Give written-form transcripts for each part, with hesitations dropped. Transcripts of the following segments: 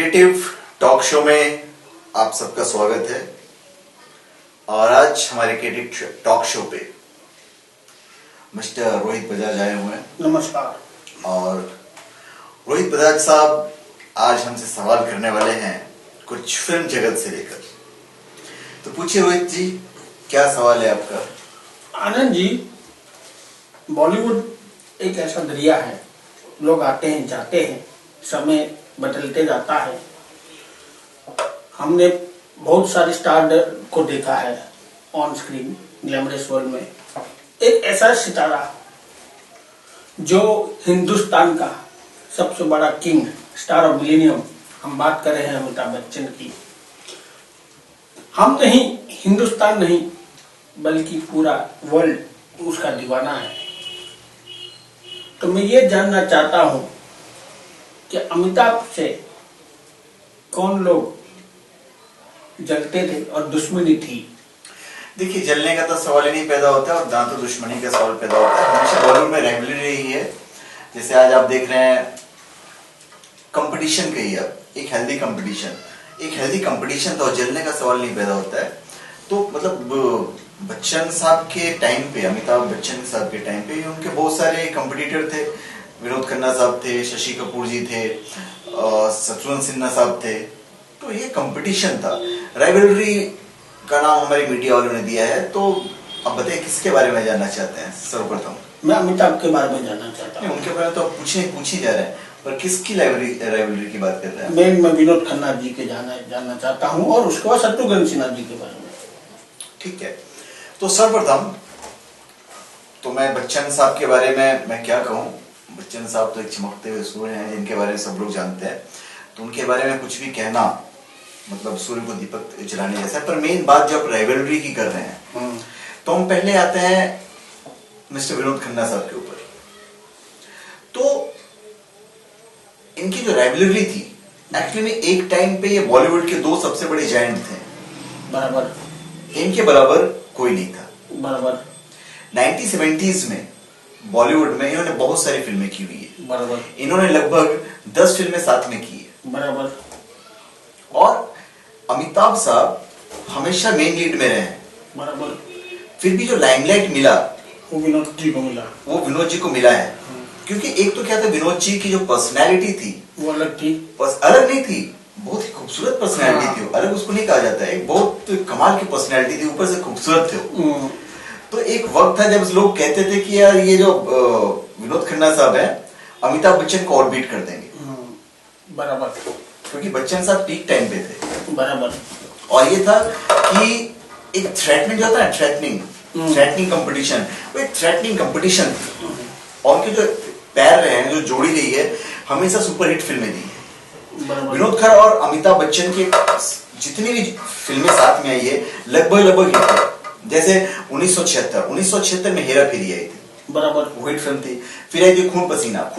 Creative talk show में आप सबका स्वागत है। और आज हमारे क्रिएटिव टॉक शो पे मिस्टर रोहित बजाज आए हुए हैं। नमस्कार। और रोहित बजाज साहब आज हमसे सवाल करने वाले हैं कुछ फिल्म जगत से लेकर। तो पूछिए रोहित जी, क्या सवाल है आपका? आनंद जी, बॉलीवुड एक ऐसा दरिया है, लोग आते हैं जाते हैं, समय बदलते जाता है। हमने बहुत सारे स्टार को देखा है ऑन स्क्रीन ग्लैमरस वर्ल्ड में। एक ऐसा सितारा जो हिंदुस्तान का सबसे बड़ा किंग, स्टार ऑफ मिलेनियम, हम बात कर रहे हैं अमिताभ बच्चन की। हम नहीं, हिंदुस्तान नहीं बल्कि पूरा वर्ल्ड उसका दीवाना है। तो मैं ये जानना चाहता हूं कि अमिताभ से कौन लोग जलते थे और दुश्मनी थी? देखिए, जलने का तो सवाल ही नहीं पैदा होता है और ना तो दुश्मनी का सवाल पैदा होता है। हमेशा बॉलीवुड में रिवैलिटी रही है। जैसे आज आप देख रहे हैं कंपटीशन कही, अब एक हेल्दी कंपटीशन तो जलने का सवाल नहीं पैदा होता है। तो मतलब बच्चन साहब के टाइम पे, अमिताभ बच्चन साहब के टाइम पे उनके बहुत सारे कंपटीटर थे। विनोद खन्ना साहब थे, शशि कपूर जी थे, शत्रुघ्न सिन्हा साहब थे। तो ये कंपटीशन था, राइवलरी का नाम हमारे मीडिया वालों ने दिया है। तो अब बताइए किसके बारे में जानना चाहते हैं? सर्वप्रथम मैं अमिताभ के बारे में जानना चाहता हूँ। उनके बारे में तो पूछे जा रहे हैं, पर किसकी राइवलरी की बात कर रहे हैं? मैं विनोद खन्ना जी के जानना चाहता हूँ और उसके बाद शत्रुघ्न सिन्हा जी के बारे में। ठीक है, तो सर्वप्रथम तो मैं बच्चन साहब के बारे में मैं क्या कहूँ। बच्चन साहब तो एक चमकते हुए सूर्य हैं जिनके बारे में सब लोग जानते हैं। तो उनके बारे में कुछ भी कहना मतलब सूर्य को दीपक जलाने जैसा। पर मेन बात जो आप राइवलरी की कर रहे हैं, तो हम पहले आते हैं मिस्टर विनोद खन्ना साहब के ऊपर। तो इनकी जो राइवलरी थी, एक्चुअली में एक टाइम पे ये बॉलीवुड के दो सबसे बड़े जायंट थे। बराबर। इनके बराबर कोई नहीं था। बराबर। 1970s में बॉलीवुड में इन्होंने बहुत सारी फिल्में की हुई है। बराबर। इन्होंने लगभग 10 फिल्में साथ में की है। बराबर। और अमिताभ साहब हमेशा मेन लीड में रहे हैं। बराबर। फिर भी जो लाइमलाइट मिला वो विनोद जी को मिला। वो विनोद जी को मिला है। क्योंकि एक तो क्या था, विनोद जी की जो पर्सनैलिटी थी वो अलग थी। अलग नहीं थी, बहुत ही खूबसूरत पर्सनैलिटी थी। अलग उसको नहीं कहा जाता है, बहुत कमाल की पर्सनैलिटी थी, ऊपर से खूबसूरत थे। तो एक वक्त था जब लोग कहते थे कि यार ये जो विनोद खन्ना साहब है अमिताभ बच्चन को और बीट कर देंगे। बराबर। क्योंकि बच्चन साहब पीक टाइम पे थे। बराबर। और ये था कि एक थ्रेटनिंग जो होता है, थ्रेटनिंग कंपटीशन, वो एक थ्रेटनिंग कंपटीशन। और के जो पैर रहे हैं, जो जोड़ी रही है, हमेशा सुपरहिट फिल्में दी है। विनोद खन्ना और अमिताभ बच्चन की जितनी भी फिल्में साथ में आई है लगभग हिट है। जैसे 1976 में हेरा फेरी आई थी। बराबर। वो हिट फिल्म थी। फिर आई थी खून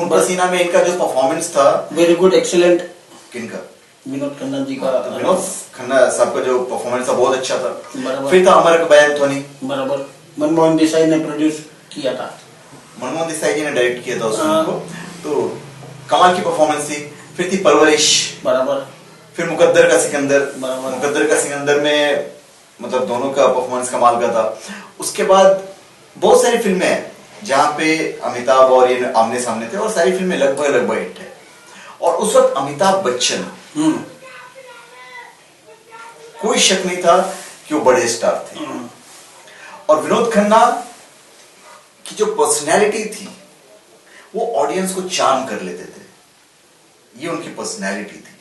पसीना में इनका जो परफॉर्मेंस था, वेरी गुड, एक्सीलेंट। किनका? विनोद खन्ना जी का। तो विनोद खन्ना साहब का जो परफॉर्मेंस था बहुत अच्छा था। बराबर। फिर था अमर अकबर एंथोनी। बराबर। मनमोहन देसाई ने प्रोड्यूस किया था। मनमोहन देसाई जी ने डायरेक्ट किया था उस फिल्म को। तो कमाल की परफॉर्मेंस थी। फिर थी परवरिश। बराबर। फिर मुकद्दर का सिकंदर। बराबर। मुकद्दर का सिकंदर में मतलब दोनों का परफॉर्मेंस कमाल का था। उसके बाद बहुत सारी फिल्में हैं जहां पे अमिताभ और ये आमने सामने थे और सारी फिल्में लगभग हिट है। और उस वक्त अमिताभ बच्चन, कोई शक नहीं था कि वो बड़े स्टार थे। और विनोद खन्ना की जो पर्सनैलिटी थी वो ऑडियंस को चार्म कर लेते थे। ये उनकी पर्सनैलिटी थी।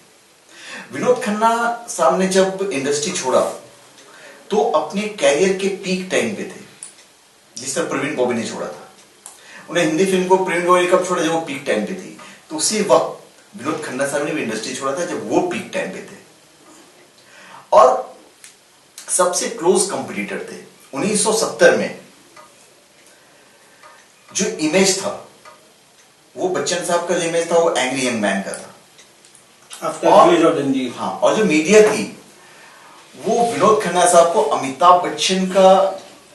विनोद खन्ना साहब ने जब इंडस्ट्री छोड़ा तो अपने कैरियर के पीक टाइम पे थे, जिस तरह प्रवीण बॉबी ने छोड़ा था। उन्हें हिंदी फिल्म को प्रवीण बॉबी कब छोड़ा? जब वो पीक टाइम पे थी। तो उसी वक्त विनोद खन्ना साहब ने भी इंडस्ट्री छोड़ा था जब वो पीक टाइम पे थे। और सबसे क्लोज कंपटीटर थे। 1970 में जो इमेज था वो बच्चन साहब का जो इमेज था वो एंग्री यंग मैन का था। और जो मीडिया थी वो विनोद खन्ना साहब को अमिताभ बच्चन का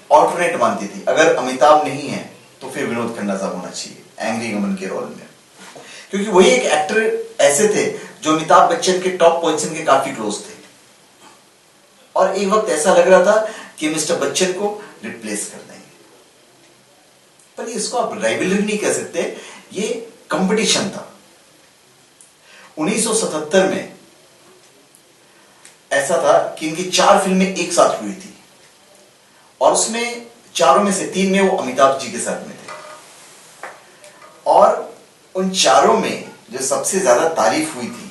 ऑल्टरनेट मानती थी। अगर अमिताभ नहीं है तो फिर विनोद खन्ना साहब होना चाहिए एंग्री यंग मैन के रोल में। क्योंकि वही एक एक्टर ऐसे थे जो अमिताभ बच्चन के टॉप पोजीशन के काफी क्लोज थे, और एक वक्त ऐसा लग रहा था कि मिस्टर बच्चन को रिप्लेस कर देंगे। पर इसको आप राइवलरी नहीं कह सकते, ये कंपटीशन था। 1977 में ऐसा था कि इनकी 4 फिल्में एक साथ हुई थी, और उसमें चारों में से 3 में वो अमिताभ जी के साथ में थे, और उन चारों में जो सबसे ज्यादा तारीफ हुई थी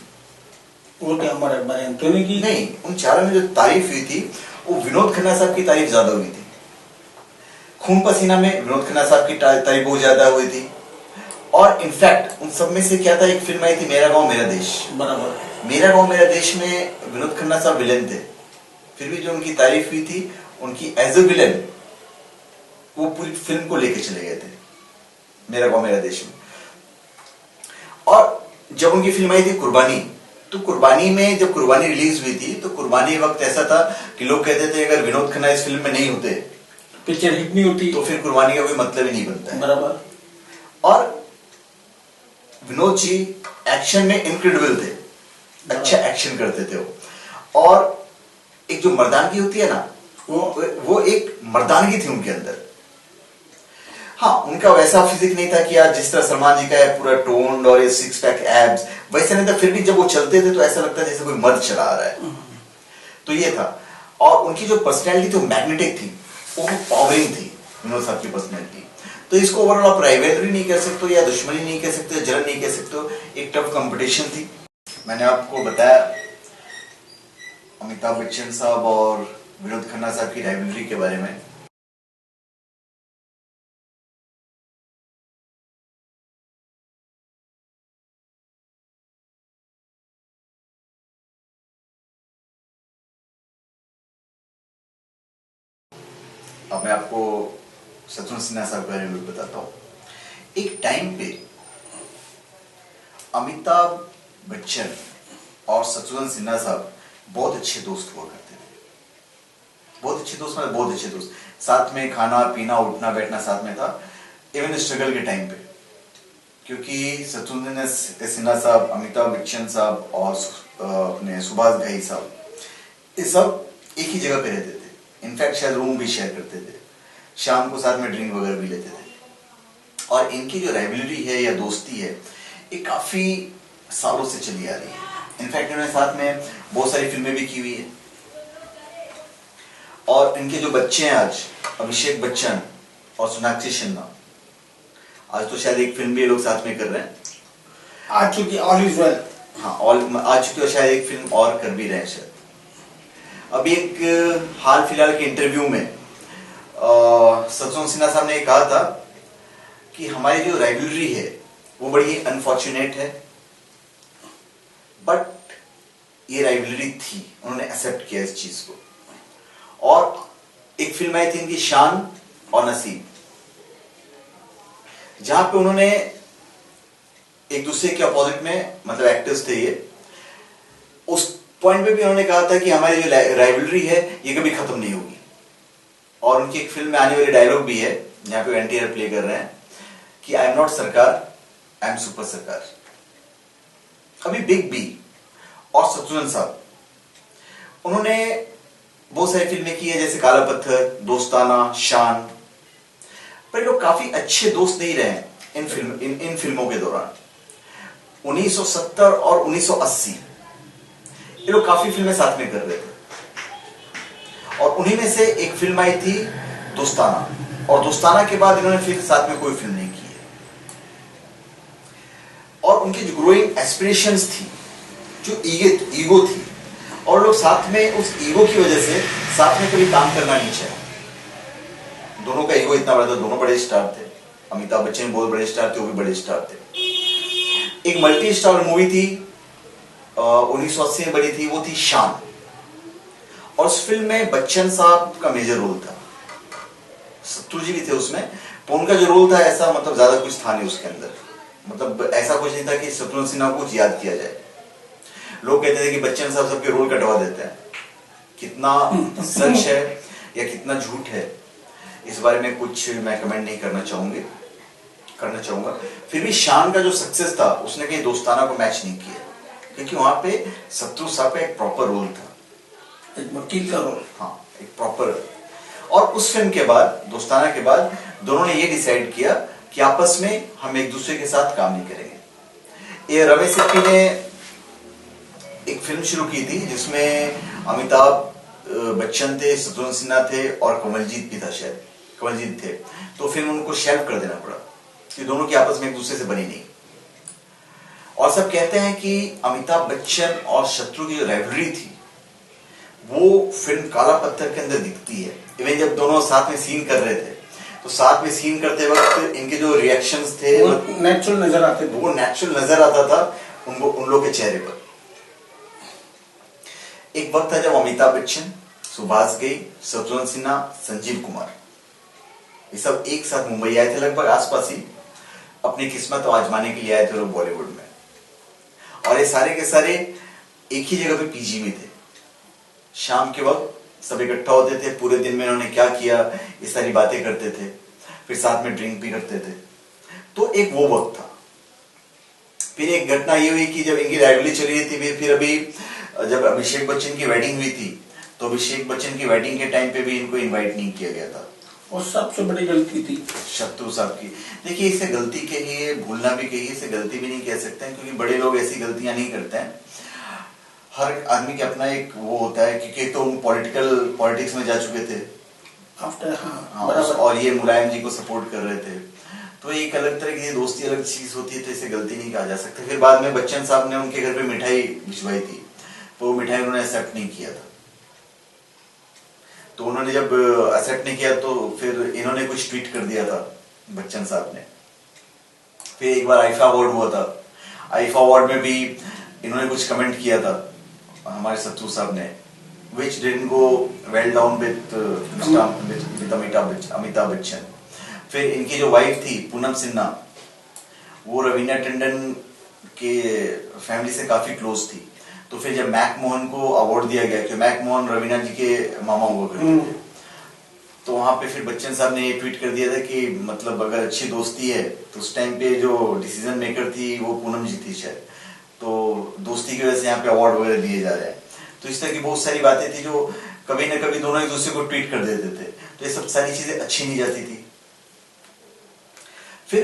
वो क्या हमारे अकबर एंथोनी की? नहीं, उन चारों में जो तारीफ हुई थी वो विनोद खन्ना साहब की तारीफ ज्यादा हुई थी। खून पसीना में विनोद खन्ना साहब की तारीफ बहुत ज्यादा हुई थी, और इनफैक्ट उन सब में से क्या था, एक फिल्म आई थी मेरा गांव मेरा देश। बराबर। मेरा गांव मेरा देश में विनोद खन्ना साहब विलेन थे, फिर भी जो उनकी तारीफ हुई थी उनकी एज ए विलेन, वो पूरी फिल्म को लेके चले गए थे मेरा गांव मेरा देश में। और जब उनकी फिल्म आई थी कुर्बानी, तो कुर्बानी में जब कुर्बानी रिलीज हुई थी तो कुर्बानी वक्त ऐसा था कि लोग कहते थे अगर विनोद खन्ना इस फिल्म में नहीं होते, पिक्चर हिट नहीं होती, तो फिर कुर्बानी का कोई मतलब ही नहीं बनता है। बराबर। और विनोद जी एक्शन में इनक्रेडिबल थे, अच्छा एक्शन करते थे वो, और एक जो मर्दानगी होती है ना, वो एक मर्दानगी थी उनके अंदर। हाँ, उनका वैसा फिजिक नहीं था कि आज जिस तरह सलमान जी का है पूरा टोन्ड और ये 6 पैक एब्स, वैसा नहीं था, फिर भी जब वो चलते थे तो ऐसा लगता जैसे कोई मर्द चला आ रहा है, तो ये था। और उनकी जो पर्सनैलिटी थी वो मैग्नेटिक थी, वो पावरिंग थी विनोद साहब की पर्सनैलिटी। तो इसको ओवरऑल आप राइवलरी नहीं कह सकते, या दुश्मनी नहीं कह सकते, जलन नहीं कह सकते, एक टफ कंपटीशन थी। मैंने आपको बताया अमिताभ बच्चन साहब और विनोद खन्ना साहब की राइवलरी के बारे में। अब मैं आपको शत्रुघ्न सिन्हा साहब के बारे में बताता हूं। एक टाइम पे अमिताभ बच्चन और शत्रुघ्न सिन्हा साहब बहुत अच्छे दोस्त हुआ करते थे। बहुत अच्छे दोस्त मतलब बहुत अच्छे दोस्त, साथ में खाना पीना उठना बैठना साथ में था, इवन स्ट्रगल के टाइम पे। क्योंकि शत्रुघ्न सिन्हा साहब, अमिताभ बच्चन साहब और अपने सुभाष घई साहब, ये सब एक ही जगह पे रहते थे। इनफैक्ट शायद रूम भी शेयर करते थे, शाम को साथ में ड्रिंक वगैरह भी लेते थे। और इनकी जो राइवलरी है या दोस्ती है, ये काफी सालों से चली आ रही है। इनफैक्ट इन्होंने साथ में बहुत सारी फिल्में भी की हुई है। और इनके जो बच्चे हैं आज, अभिषेक बच्चन और सोनाक्षी सिन्हा, आज तो शायद एक फिल्म भी ये लोग साथ में कर रहे हैं, आ चुकी ऑल इज वेल। हाँ, ऑल आ चुकी है, शायद एक फिल्म और कर भी रहे हैं शायद। अभी एक हाल फिलहाल के इंटरव्यू में शत्रुघ्न सिन्हा साहब ने कहा था कि हमारी जो राइवलरी है वो बड़ी अनफॉर्चुनेट है, बट ये राइवलरी थी, उन्होंने एक्सेप्ट किया इस चीज को। और एक फिल्म आई थी इनकी शान और नसीब, जहां पे उन्होंने एक दूसरे के अपोजिट में, मतलब एक्टर्स थे ये, उस पॉइंट पे भी उन्होंने कहा था कि हमारी जो राइवलरी है ये कभी खत्म नहीं होगी। और उनकी एक फिल्म में आने वाली डायलॉग भी है जहां पे एनटीआर प्ले कर रहे हैं कि आई एम नॉट सरकार, आई एम सुपर सरकार। अभी बिग बी और शत्रुघ्न साहब, उन्होंने बहुत सारी फिल्में की है, जैसे काला पत्थर, दोस्ताना, शान, पर ये लोग काफी अच्छे दोस्त नहीं रहे इन फिल्मों के दौरान। 1970 और 1980 ये लोग काफी फिल्में साथ में कर रहे थे, और उन्हीं में से एक फिल्म आई थी दोस्ताना, और दोस्ताना के बाद इन्होंने फिर साथ में कोई फिल्म नहीं की है। और उनकी जो ग्रोइंग एस्पिरेशंस थी, जो ईगो थी, और लोग साथ में उस ईगो की वजह से साथ में कभी काम करना नहीं चाहे। दोनों का ईगो इतना बड़ा था, दोनों बड़े स्टार थे, अमिताभ बच्चन बहुत बड़े स्टार थे, वो भी बड़े स्टार थे। एक मल्टी स्टार मूवी थी 1980 में बनी थी, वो थी शान, और उस फिल्म में बच्चन साहब का मेजर रोल था, सत्तू जी भी थे उसमें, तो उनका जो रोल था ऐसा मतलब ज्यादा कुछ था नहीं उसके अंदर, मतलब ऐसा कुछ नहीं था कि शत्रुघ्न सिन्हा को कुछ याद किया जाए। लोग कहते थे कि बच्चन साहब सबके रोल कटवा देते हैं, कितना सच है या कितना झूठ है इस बारे में कुछ मैं कमेंट नहीं करना चाहूंगा। फिर भी शान का जो सक्सेस था उसने कहीं दोस्ताना को मैच नहीं किया। क्योंकि वहां पे शत्रु साहब का एक प्रॉपर रोल था, एक वकील का रोल। हाँ एक प्रॉपर। और उस फिल्म के बाद, दोस्ताना के बाद, दोनों ने ये डिसाइड किया कि आपस में हम एक दूसरे के साथ काम नहीं करेंगे। ये रमेश सिप्पी ने एक फिल्म शुरू की थी जिसमें अमिताभ बच्चन थे, शत्रुघ्न सिन्हा थे और कमलजीत भी था, शायद कमलजीत थे। तो फिर उनको शेल्फ कर देना पड़ा कि दोनों की आपस में एक दूसरे से बनी नहीं। और सब कहते हैं कि अमिताभ बच्चन और शत्रु की जो राइवलरी थी वो फिल्म काला पत्थर के अंदर दिखती है। इवन जब दोनों साथ में सीन कर रहे थे तो साथ में सीन करते वक्त इनके जो रिएक्शंस थे वो नेचुरल नजर आते थे, वो नेचुरल नजर आता था उन लोग के चेहरे पर। एक वक्त था जब अमिताभ बच्चन, सुभाष घई, शत्रुघ्न सिन्हा, संजीव कुमार, ये सब एक साथ मुंबई आए थे, लगभग आसपास ही अपनी किस्मत आजमाने के लिए आए थे लोग बॉलीवुड में। और ये सारे के सारे एक ही जगह पे पीजी में थे। शाम के वक्त सब इकट्ठा होते थे, पूरे दिन में इन्होंने क्या किया ये सारी बातें करते थे, फिर साथ में ड्रिंक भी करते थे। तो एक वो वक्त था। फिर एक घटना ये हुई कि जब इनकी राइवलरी चली रही थी, फिर अभी जब अभिषेक बच्चन की वेडिंग हुई थी तो अभिषेक बच्चन की वेडिंग के टाइम पे भी इनको इनवाइट नहीं किया गया था। और सबसे बड़ी गलती थी शत्रु साहब की। देखिए इसे गलती कहिए, भूलना भी कहिए, इसे गलती भी नहीं कह सकते हैं क्योंकि बड़े लोग ऐसी गलतियां नहीं करते हैं। हर आदमी के अपना एक वो होता है, क्योंकि तो पॉलिटिक्स में जा चुके थे आफ्टर, और ये मुलायम जी को सपोर्ट कर रहे थे, तो एक अलग तरह की दोस्ती अलग चीज होती है, तो इसे गलती नहीं कहा जा सकता। फिर बाद में बच्चन साहब ने उनके घर पे मिठाई भिजवाई थी, तो वो मिठाई उन्होंने एक्सेप्ट नहीं किया था। तो उन्होंने जब एक्सेप्ट नहीं किया तो फिर इन्होंने कुछ ट्वीट कर दिया था बच्चन साहब ने। फिर एक बार आईफा अवार्ड हुआ था, आईफा अवार्ड में भी इन्होंने कुछ कमेंट किया था हमारे शत्रु साहब ने, which didn't go well down with Amitabh Bachchan. फिर इनकी जो वाइफ थी पूनम सिन्हा, वो रवीना टंडन के फैमिली से काफी क्लोज थी। तो फिर जब मैक मोहन को अवार्ड दिया गया, कि मैक मोहन रवीना जी के मामा हुआ करते थे, तो वहां पे फिर बच्चन साहब ने ये ट्वीट कर दिया था कि मतलब अगर अच्छी दोस्ती है तो उस टाइम पे जो डिसीजन मेकर थी वो पूनम जी थी शायद, तो दोस्ती की वजह से यहाँ पे अवार्ड वगैरह दिए जा रहे हैं। तो इस तरह की बहुत सारी बातें थी जो कभी ना कभी दोनों एक दूसरे को ट्वीट कर देते थे, तो ये सब सारी चीजें अच्छी नहीं जाती थी। फिर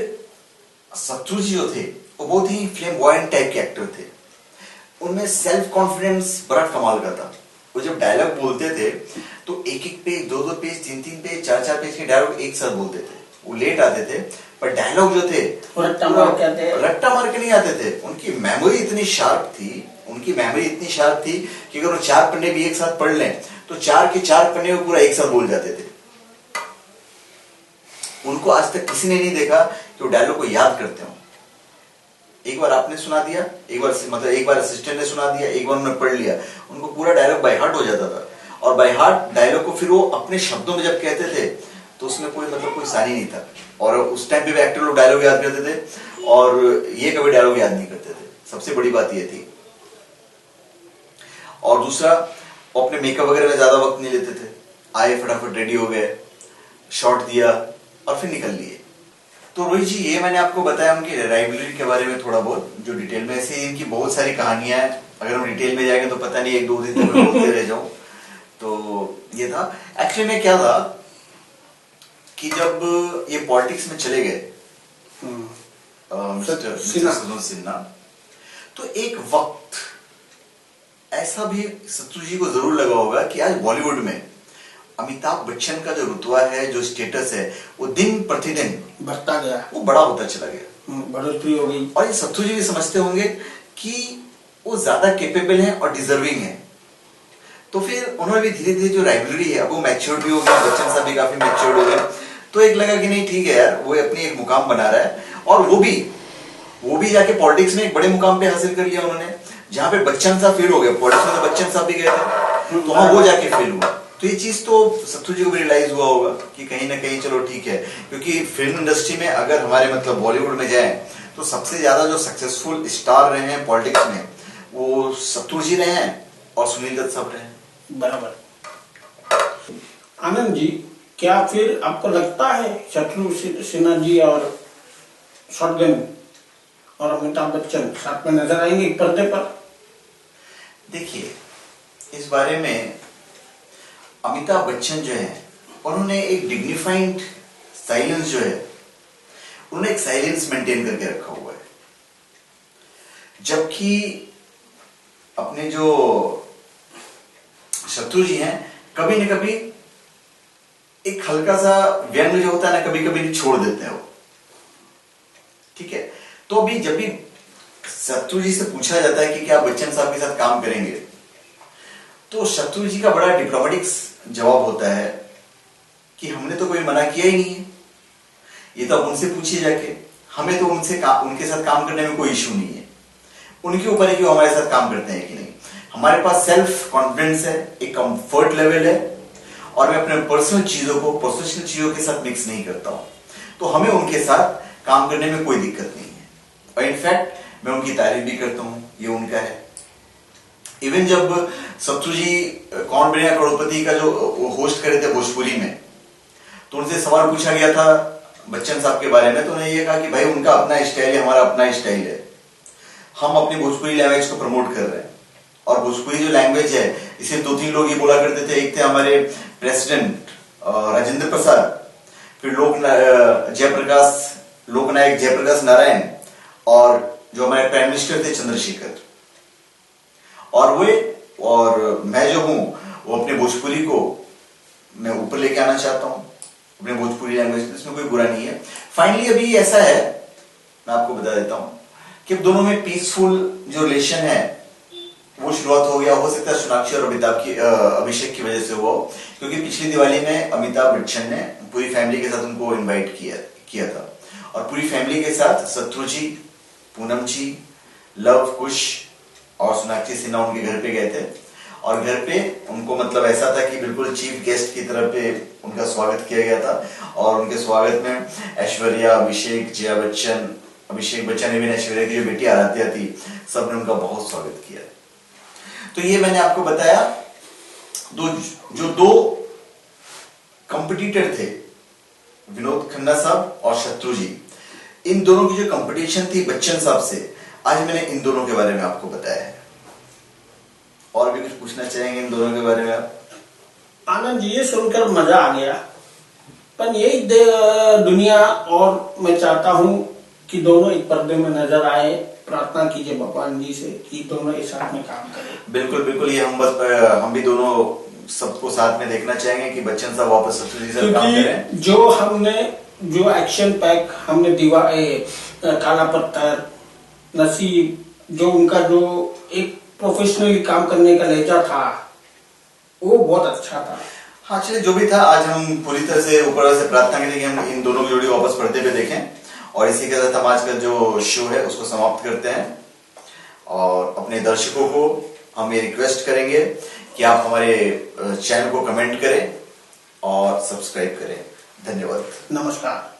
शत्रु जी जो थे वो बहुत ही फ्लेमबॉयंट टाइप के एक्टर थे, उनमें सेल्फ कॉन्फिडेंस बड़ा कमाल का था। वो जब डायलॉग बोलते थे तो एक एक पेज, दो दो पेज, तीन तीन पेज, चार चार पेज के डायलॉग एक साथ बोलते थे। वो लेट आते थे पर डायलॉग जो थे रट्टा मार के नहीं आते थे। उनकी मेमोरी इतनी शार्प थी कि अगर वो 4 पन्ने भी एक साथ पढ़ लें तो 4 के 4 पन्ने वो पूरा एक साथ बोल जाते थे। उनको आज तक किसी ने नहीं देखा कि वो डायलॉग को याद करते हो। एक बार आपने सुना दिया, एक बार असिस्टेंट ने सुना दिया, एक बार उन्होंने पढ़ लिया, उनको पूरा डायलॉग बाय हार्ट हो जाता था। और बाय हार्ट डायलॉग को फिर वो अपने शब्दों में जब कहते थे तो उसमें कोई सानी नहीं था। और उस टाइम पे भी एक्टर लोग डायलॉग याद करते थे और ये कभी डायलॉग याद नहीं करते थे। सबसे बड़ी बात ये थी। और दूसरा, वो अपने मेकअप वगैरह में ज्यादा वक्त नहीं लेते थे, आए फटाफट रेडी हो गए, शॉट दिया और फिर निकल लिए। तो रोहित जी, ये मैंने आपको बताया उनकी राइवलरी के बारे में थोड़ा बहुत, जो डिटेल में, ऐसे इनकी बहुत सारी कहानियां हैं। अगर हम डिटेल में जाएंगे तो पता नहीं 1-2 दिन तक मैं बोलते रह जाऊं। तो ये था एक्चुअली में क्या था कि जब ये पॉलिटिक्स में चले गए मिस्टर शत्रुघ्न सिन्हा, तो एक वक्त ऐसा भी शत्रु जी को जरूर लगा होगा कि आज बॉलीवुड में अमिताभ बच्चन का जो रुतबा है, जो स्टेटस है, वो दिन प्रतिदिन बढ़ता गया, वो बड़ा होता चला गया, बढ़ोतरी हो गई। और ये शत्रु जी भी समझते होंगे कि वो ज्यादा केपेबल है और डिजर्विंग है। तो फिर उन्होंने भी धीरे धीरे जो राइवलरी है, अब वो मैच्योर्ड भी हो गया, बच्चन साहब भी काफी मैच्योर्ड हो गए। तो एक लगा कि नहीं ठीक है यार, वो अपनी एक मुकाम बना रहा है, और वो भी जाके पॉलिटिक्स में एक बड़े मुकाम पे हासिल कर लिया उन्होंने, जहां पे बच्चन साहब फेल हो गए। पॉलिटिक्स में तो बच्चन साहब भी गए थे, तो वहां वो जाके फेल हुआ। तो ये चीज तो शत्रु जी को भी रियलाइज हुआ होगा कि कहीं ना कहीं चलो ठीक है, क्योंकि फिल्म इंडस्ट्री में अगर हमारे मतलब बॉलीवुड में जाए तो सबसे ज्यादा जो सक्सेसफुल स्टार रहे हैं पॉलिटिक्स में, वो शत्रु जी रहे हैं और सुनील दत्त साहब रहे हैं। बराबर। आनंद जी, क्या फिर आपको लगता है शत्रुघ्न सिन्हा जी और शॉटगन और अमिताभ बच्चन साथ में नजर आएंगे पर्दे पर? देखिए, इस बारे में अमिताभ बच्चन जो है उन्होंने एक डिग्निफाइड साइलेंस जो है, उन्होंने एक साइलेंस मेंटेन करके रखा हुआ है। जबकि अपने जो शत्रु जी हैं, कभी न कभी एक हल्का सा व्यंग जो होता है ना, कभी कभी छोड़ देते हैं वो। ठीक है, तो अभी जब भी शत्रु जी से पूछा जाता है कि क्या बच्चन साहब के साथ काम करेंगे, तो शत्रु जी का बड़ा डिप्लोमेटिक जवाब होता है कि हमने तो कोई मना किया ही नहीं है, ये तो आप उनसे पूछिए जाके, हमें तो उनके साथ काम करने में कोई इश्यू नहीं है, उनके ऊपर है कि वो हमारे साथ काम करते हैं कि नहीं। हमारे पास सेल्फ कॉन्फिडेंस है, एक कंफर्ट लेवल है, और मैं अपने पर्सनल चीजों को प्रोफेशनल चीजों के साथ मिक्स नहीं करता हूं, तो हमें उनके साथ काम करने में कोई दिक्कत नहीं है। और इनफैक्ट मैं उनकी तारीफ भी करता हूं, ये उनका है। इवन जब शत्रु जी कौन बनेगा करोड़पति का जो होस्ट करे थे भोजपुरी में, तो उनसे सवाल पूछा गया था बच्चन साहब के बारे में, तो उन्होंने ये कहा कि भाई उनका अपना स्टाइल है, हमारा अपना स्टाइल है, हम अपनी भोजपुरी लैंग्वेज को प्रमोट कर रहे हैं। और भोजपुरी जो लैंग्वेज है, इसे 2-3 लोग ये बोला करते थे, एक थे हमारे प्रेसिडेंट राजेंद्र प्रसाद, फिर लोकनायक जयप्रकाश नारायण, और जो हमारे प्राइम मिनिस्टर थे चंद्रशेखर। और मैं जो हूं वो अपने भोजपुरी को मैं ऊपर लेके आना चाहता हूं, अपने भोजपुरी लैंग्वेज, इसमें कोई बुरा नहीं है। फाइनली अभी ऐसा है, मैं आपको बता देता हूं कि दोनों में पीसफुल जो रिलेशन है वो शुरुआत हो गया। हो सकता है सोनाक्षी और अभिषेक की वजह से हुआ, क्योंकि पिछली दिवाली में अमिताभ बच्चन ने पूरी फैमिली के साथ उनको इनवाइट किया था, और पूरी फैमिली के साथ शत्रु जी, पूनम जी, लव कुश और सोनाक्षी सिन्हा उनके घर पे गए थे। और घर पे उनको मतलब ऐसा था कि बिल्कुल चीफ गेस्ट की तरफ पे उनका स्वागत किया गया था। और उनके स्वागत में ऐश्वर्या, अभिषेक, जया बच्चन, अभिषेक बच्चन ने भी ऐश्वर्या की जो बेटी आराध्या थी, सबने उनका बहुत स्वागत किया। तो ये मैंने आपको बताया दो कंपटीटर थे, विनोद खन्ना साहब और शत्रु जी, इन दोनों की जो कंपटीशन थी बच्चन साहब से, आज मैंने इन दोनों के बारे में आपको बताया है। और भी कुछ पूछना चाहेंगे इन दोनों के बारे में आप? आनंद जी, ये सुनकर मजा आ गया, पर यही दुनिया, और मैं चाहता हूं कि दोनों एक पर्दे में नजर आए। प्रार्थना कीजिए भगवान जी से कि दोनों एक साथ में काम करें। बिल्कुल बिल्कुल, ये हम भी दोनों सबको साथ में देखना चाहेंगे कि बच्चन साहब वापस शत्रु जी से काम करें। जो एक्शन पैक हमने काला पत्थर, नसीब, जो उनका जो एक प्रोफेशनली काम करने का लहजा था, वो बहुत अच्छा था। हाँ चलिए, जो भी था, आज हम पूरी तरह से ऊपर से प्रार्थना करें कि हम इन दोनों की जोड़ी वापस पर्दे पे देखें। और इसी के साथ हम आज का जो शो है उसको समाप्त करते हैं। और अपने दर्शकों को हम ये रिक्वेस्ट करेंगे कि आप हमारे चैनल को कमेंट करें और सब्सक्राइब करें। धन्यवाद, नमस्कार।